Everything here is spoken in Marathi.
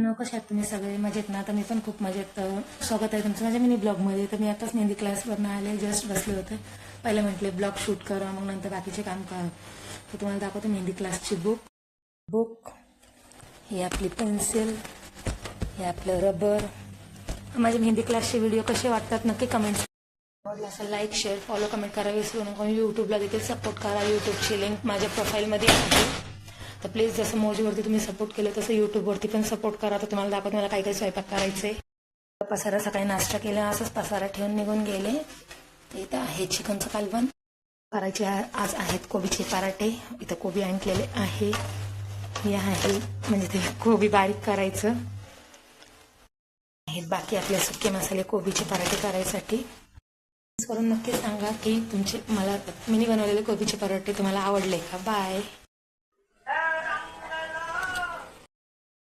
मित्रांनो, कशा आहात तुम्ही सगळे? मजेत ना? तर मी पण खूप मजेत. स्वागत आहे तुमचं माझ्या मिनी ब्लॉगमध्ये. तर मी आताच मेहंदी क्लासवरून आले, जस्ट बसले होते. पहिले म्हटले ब्लॉग शूट करा, मग नंतर बाकीचे काम करा. तर तुम्हाला दाखवते मेहंदी क्लासची बुक. ही आपली पेन्सिल, हे आपलं रबर. माझे मेहंदी क्लासचे व्हिडिओ कसे वाटतात नक्की कमेंट्स. आवडला असेल लाईक, शेअर, फॉलो, कमेंट करा विसरू नका. यूट्यूबला देखील सपोर्ट करा. यूट्यूबची लिंक माझ्या प्रोफाईलमध्ये आहे. तर प्लीज जसं मोजीवरती तुम्ही सपोर्ट केलं तसं यूट्यूबवरती पण सपोर्ट करा. तर तुम्हाला दाखवते मला काही काही स्वयंपाक करायचे. पसारा सकाळी नाश्ता केला, असंच पसारा ठेवून निघून गेले. इथं आहे चिकनचं कालवण करायचे. आज आहेत कोबीचे पराठे. इथं कोबी आणलेले आहे. हे आहे म्हणजे ते कोबी बारीक करायचं आहेत. बाकी आपले सुके मसाले कोबीचे पराठे करायसाठी. करून नक्की सांगा की तुमचे मला मिनी बनवलेले कोबीचे पराठे तुम्हाला आवडले का. बाय.